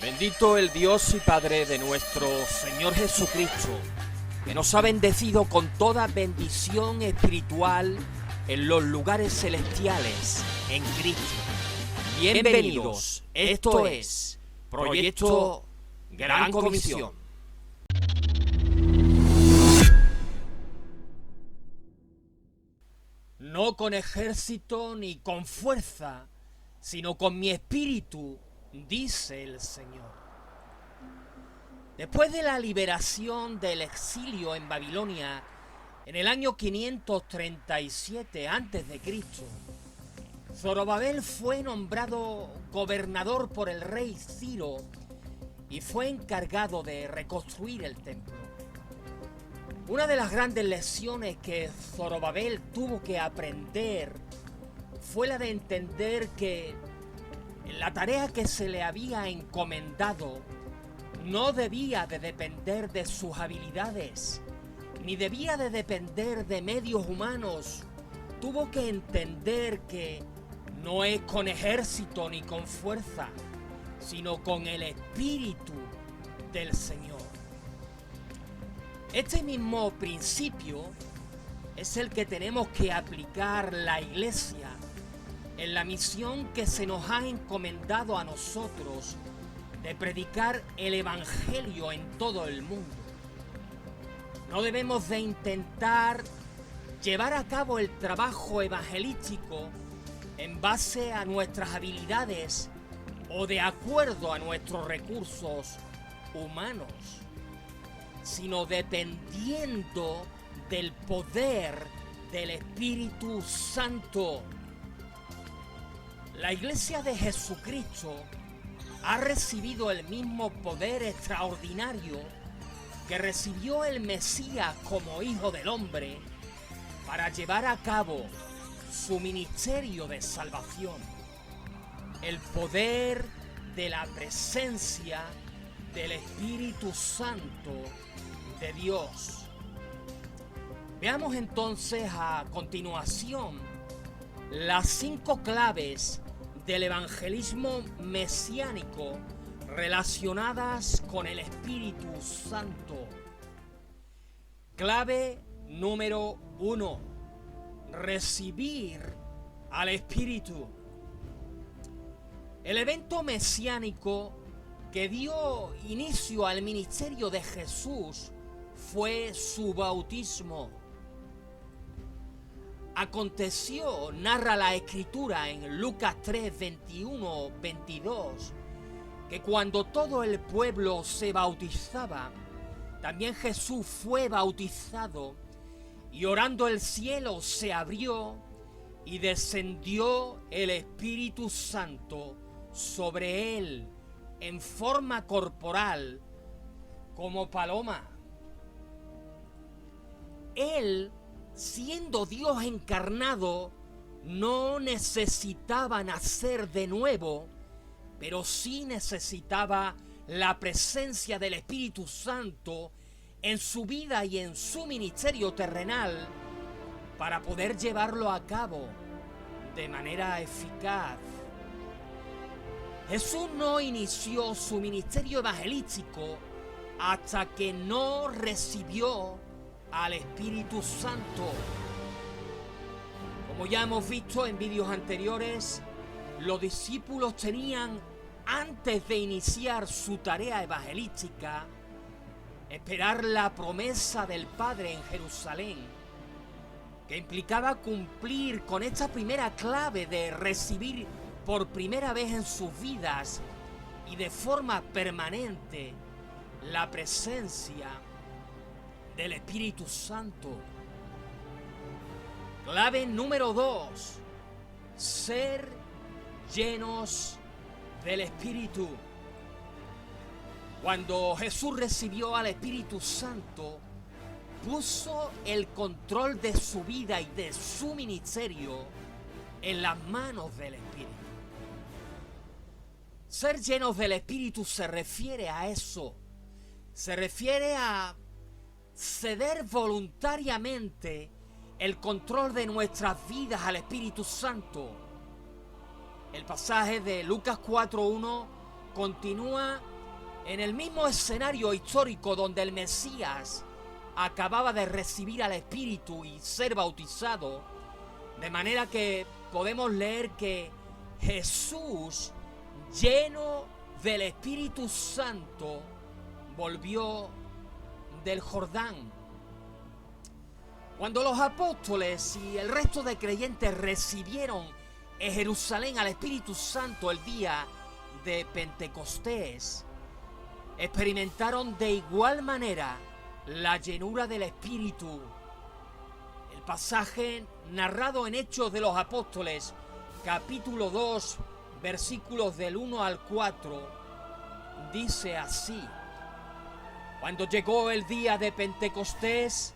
Bendito el Dios y Padre de nuestro Señor Jesucristo, que nos ha bendecido con toda bendición espiritual en los lugares celestiales en Cristo. Bienvenidos, esto es Proyecto Gran Comisión. No con ejército ni con fuerza, sino con mi espíritu, dice el Señor. Después de la liberación del exilio en Babilonia, en el año 537 a.C., Zorobabel fue nombrado gobernador por el rey Ciro y fue encargado de reconstruir el templo. Una de las grandes lecciones que Zorobabel tuvo que aprender fue la de entender que la tarea que se le había encomendado no debía de depender de sus habilidades, ni debía de depender de medios humanos. Tuvo que entender que no es con ejército ni con fuerza, sino con el Espíritu del Señor. Este mismo principio es el que tenemos que aplicar la Iglesia en la misión que se nos ha encomendado a nosotros de predicar el Evangelio en todo el mundo. No debemos de intentar llevar a cabo el trabajo evangelístico en base a nuestras habilidades o de acuerdo a nuestros recursos humanos, sino dependiendo del poder del Espíritu Santo. La Iglesia de Jesucristo ha recibido el mismo poder extraordinario que recibió el Mesías como Hijo del Hombre para llevar a cabo su ministerio de salvación. El poder de la presencia del Espíritu Santo de Dios. Veamos entonces a continuación las 5 claves del evangelismo mesiánico relacionadas con el Espíritu Santo. Clave número 1: recibir al Espíritu. El evento mesiánico que dio inicio al ministerio de Jesús fue su bautismo. Aconteció, narra la Escritura en Lucas 3, 21, 22, que cuando todo el pueblo se bautizaba, también Jesús fue bautizado, y orando el cielo se abrió y descendió el Espíritu Santo sobre él en forma corporal como paloma. Él, siendo Dios encarnado, no necesitaba nacer de nuevo, pero sí necesitaba la presencia del Espíritu Santo en su vida y en su ministerio terrenal para poder llevarlo a cabo de manera eficaz. Jesús no inició su ministerio evangelístico hasta que no recibió al Espíritu Santo. Como ya hemos visto en vídeos anteriores, los discípulos tenían, antes de iniciar su tarea evangelística, esperar la promesa del Padre en Jerusalén, que implicaba cumplir con esta primera clave de recibir por primera vez en sus vidas y de forma permanente la presencia del Espíritu Santo. Clave número 2: ser llenos del Espíritu. Cuando Jesús recibió al Espíritu Santo, puso el control de su vida y de su ministerio en las manos del Espíritu. Ser llenos del Espíritu se refiere a eso. Se refiere a ceder voluntariamente el control de nuestras vidas al Espíritu Santo. El pasaje de Lucas 4:1 continúa en el mismo escenario histórico donde el Mesías acababa de recibir al Espíritu y ser bautizado, de manera que podemos leer que Jesús, lleno del Espíritu Santo, volvió del Jordán. Cuando los apóstoles y el resto de creyentes recibieron en Jerusalén al Espíritu Santo el día de Pentecostés, experimentaron de igual manera la llenura del Espíritu. El pasaje narrado en Hechos de los Apóstoles, capítulo 2, versículos del 1 al 4, dice así: Cuando llegó el día de Pentecostés,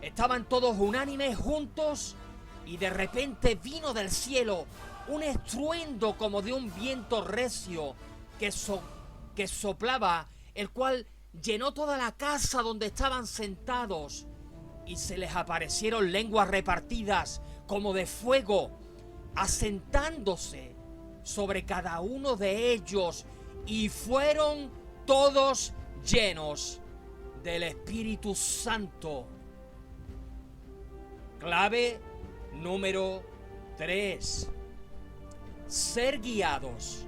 estaban todos unánimes juntos, y de repente vino del cielo un estruendo como de un viento recio que soplaba, el cual llenó toda la casa donde estaban sentados, y se les aparecieron lenguas repartidas como de fuego, asentándose sobre cada uno de ellos, y fueron todos llenos del Espíritu Santo. Clave número 3. Ser guiados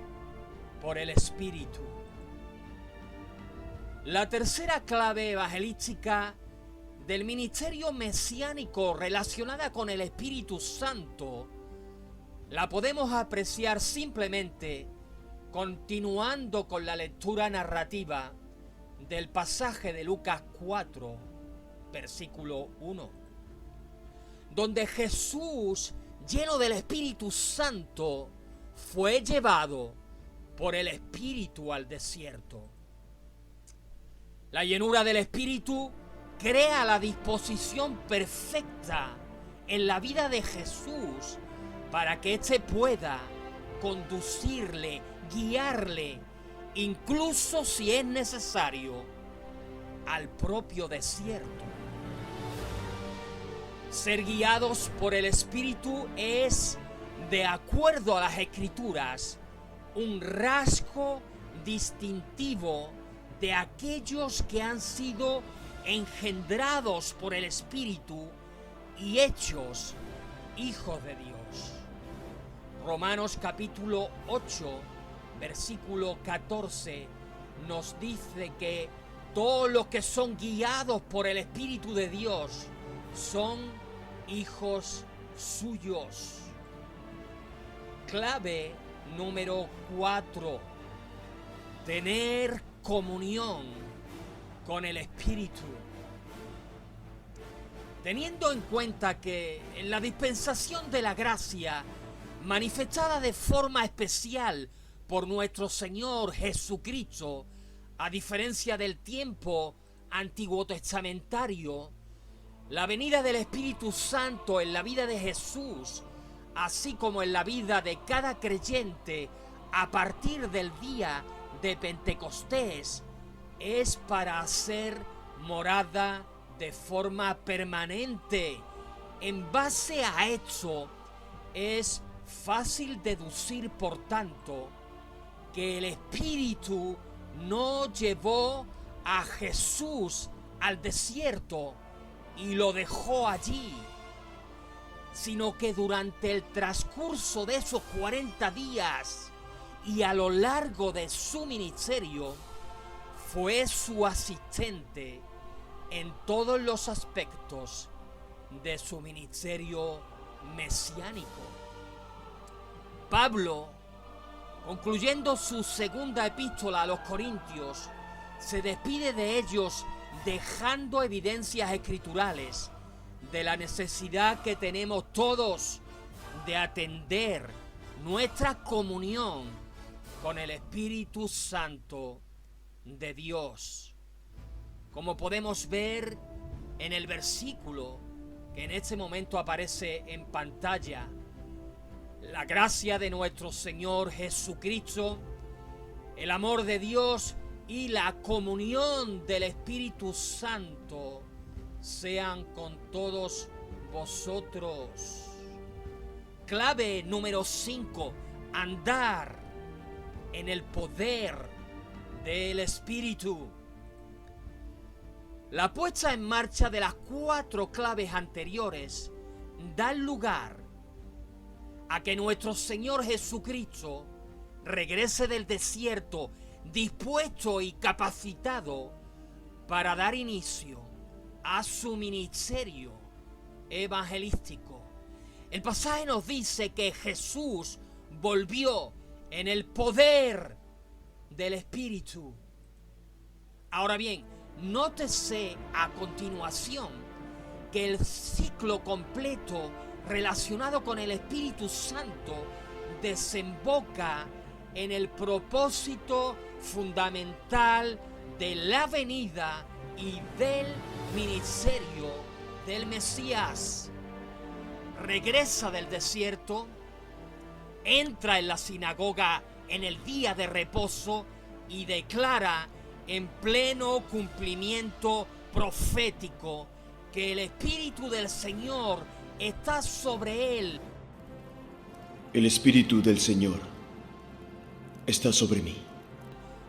por el Espíritu. La tercera clave evangelística del ministerio mesiánico relacionada con el Espíritu Santo la podemos apreciar simplemente continuando con la lectura narrativa del pasaje de Lucas 4, versículo 1, donde Jesús, lleno del Espíritu Santo, fue llevado por el Espíritu al desierto. La llenura del Espíritu crea la disposición perfecta en la vida de Jesús para que éste pueda conducirle, guiarle, incluso si es necesario, al propio desierto. Ser guiados por el Espíritu es, de acuerdo a las Escrituras, un rasgo distintivo de aquellos que han sido engendrados por el Espíritu y hechos hijos de Dios. Romanos capítulo 8, versículo 14, nos dice que todos los que son guiados por el Espíritu de Dios son hijos suyos. Clave número 4. Tener comunión con el Espíritu. Teniendo en cuenta que en la dispensación de la gracia, manifestada de forma especial por nuestro Señor Jesucristo, a diferencia del tiempo antiguo testamentario, la venida del Espíritu Santo en la vida de Jesús, así como en la vida de cada creyente a partir del día de Pentecostés, es para hacer morada de forma permanente. En base a esto, es fácil deducir, por tanto, que el Espíritu no llevó a Jesús al desierto y lo dejó allí, sino que durante el transcurso de esos 40 días y a lo largo de su ministerio, fue su asistente en todos los aspectos de su ministerio mesiánico. Pablo, concluyendo su segunda epístola a los Corintios, se despide de ellos dejando evidencias escriturales de la necesidad que tenemos todos de atender nuestra comunión con el Espíritu Santo de Dios. Como podemos ver en el versículo que en este momento aparece en pantalla, la gracia de nuestro Señor Jesucristo, el amor de Dios y la comunión del Espíritu Santo sean con todos vosotros. Clave número 5. Andar en el poder del Espíritu. La puesta en marcha de las 4 claves anteriores da lugar a que nuestro Señor Jesucristo regrese del desierto dispuesto y capacitado para dar inicio a su ministerio evangelístico. El pasaje nos dice que Jesús volvió en el poder del Espíritu. Ahora bien, nótese a continuación que el ciclo completo relacionado con el Espíritu Santo desemboca en el propósito fundamental de la venida y del ministerio del Mesías. Regresa del desierto, entra en la sinagoga en el día de reposo y declara en pleno cumplimiento profético que el Espíritu del Señor está sobre él. El Espíritu del Señor está sobre mí,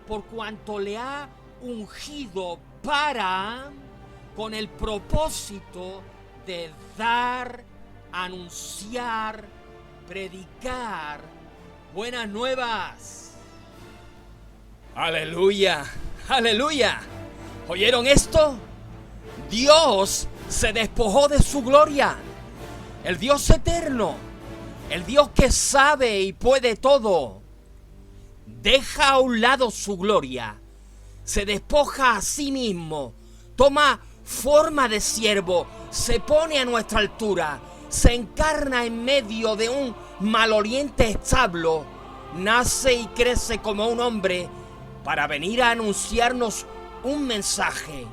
por cuanto le ha ungido para, con el propósito de dar, anunciar, predicar buenas nuevas. ¡Aleluya! ¡Aleluya! ¿Oyeron esto? Dios se despojó de su gloria. El Dios eterno, el Dios que sabe y puede todo, deja a un lado su gloria, se despoja a sí mismo, toma forma de siervo, se pone a nuestra altura, se encarna en medio de un maloliente establo, nace y crece como un hombre para venir a anunciarnos un mensaje,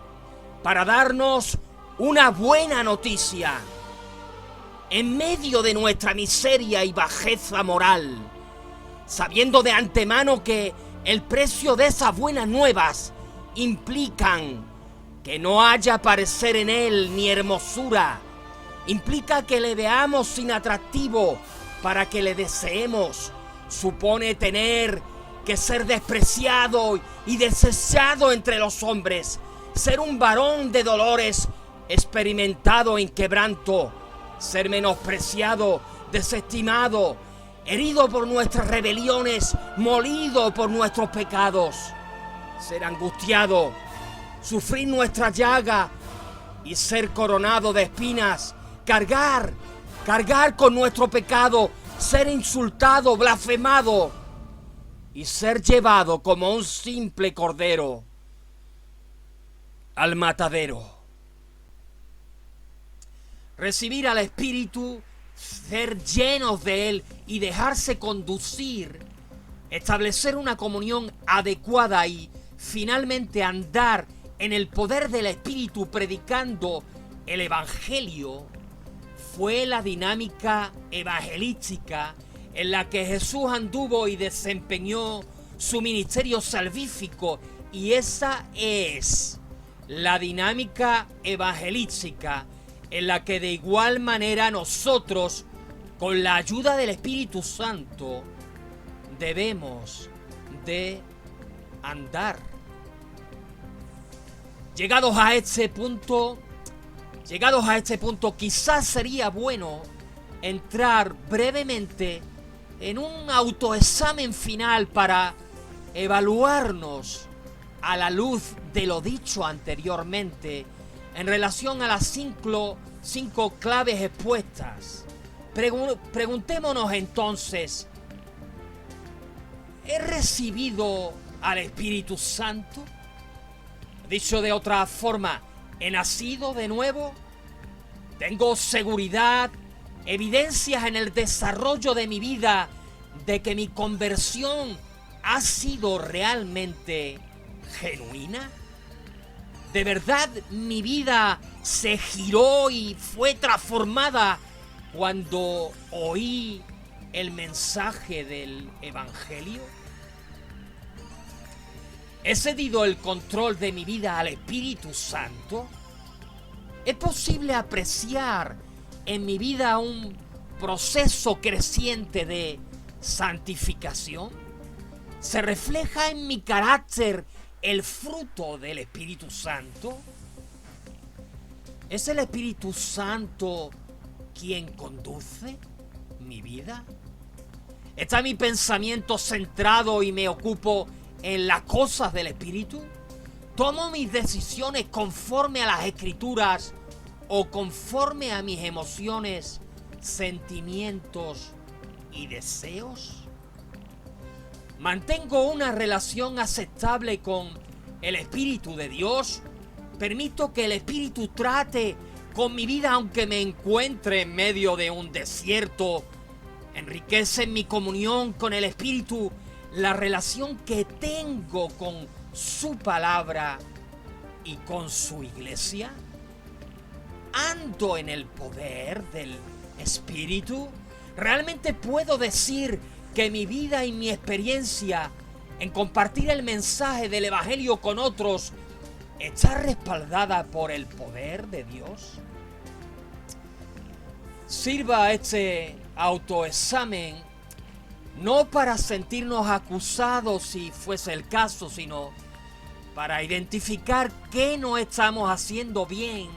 para darnos una buena noticia. En medio de nuestra miseria y bajeza moral, sabiendo de antemano que el precio de esas buenas nuevas implican que no haya parecer en él ni hermosura, implica que le veamos sin atractivo para que le deseemos, supone tener que ser despreciado y desechado entre los hombres, ser un varón de dolores, experimentado en quebranto, ser menospreciado, desestimado, herido por nuestras rebeliones, molido por nuestros pecados, ser angustiado, sufrir nuestra llaga y ser coronado de espinas, cargar con nuestro pecado, ser insultado, blasfemado y ser llevado como un simple cordero al matadero. Recibir al Espíritu, ser llenos de Él y dejarse conducir, establecer una comunión adecuada y finalmente andar en el poder del Espíritu predicando el Evangelio, fue la dinámica evangelística en la que Jesús anduvo y desempeñó su ministerio salvífico, y esa es la dinámica evangelística en la que de igual manera nosotros, con la ayuda del Espíritu Santo, debemos de andar. Llegados a este punto, quizás sería bueno entrar brevemente en un autoexamen final para evaluarnos a la luz de lo dicho anteriormente en relación a las cinco claves expuestas. Preguntémonos entonces, ¿he recibido al Espíritu Santo? Dicho de otra forma, ¿he nacido de nuevo? ¿Tengo seguridad, evidencias en el desarrollo de mi vida de que mi conversión ha sido realmente genuina? ¿De verdad mi vida se giró y fue transformada cuando oí el mensaje del Evangelio? ¿He cedido el control de mi vida al Espíritu Santo? ¿Es posible apreciar en mi vida un proceso creciente de santificación? ¿Se refleja en mi carácter el fruto del Espíritu Santo? ¿Es el Espíritu Santo quien conduce mi vida? ¿Está mi pensamiento centrado y me ocupo en las cosas del Espíritu? ¿Tomo mis decisiones conforme a las Escrituras o conforme a mis emociones, sentimientos y deseos? ¿Mantengo una relación aceptable con el Espíritu de Dios? ¿Permito que el Espíritu trate con mi vida aunque me encuentre en medio de un desierto? ¿Enriquece mi comunión con el Espíritu la relación que tengo con su palabra y con su iglesia? ¿Ando en el poder del Espíritu? ¿Realmente puedo decir que mi vida y mi experiencia en compartir el mensaje del Evangelio con otros está respaldada por el poder de Dios? Sirva este autoexamen no para sentirnos acusados si fuese el caso, sino para identificar qué no estamos haciendo bien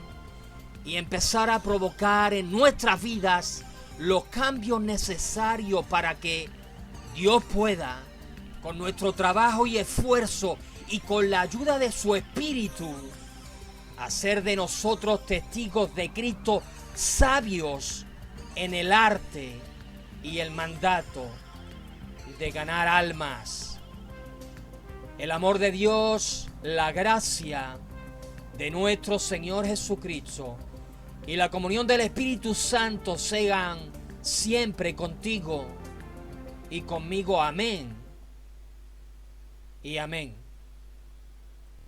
y empezar a provocar en nuestras vidas los cambios necesarios para que Dios pueda, con nuestro trabajo y esfuerzo y con la ayuda de su Espíritu, hacer de nosotros testigos de Cristo sabios en el arte y el mandato de ganar almas. El amor de Dios, la gracia de nuestro Señor Jesucristo y la comunión del Espíritu Santo sean siempre contigo y conmigo. Amén y amén.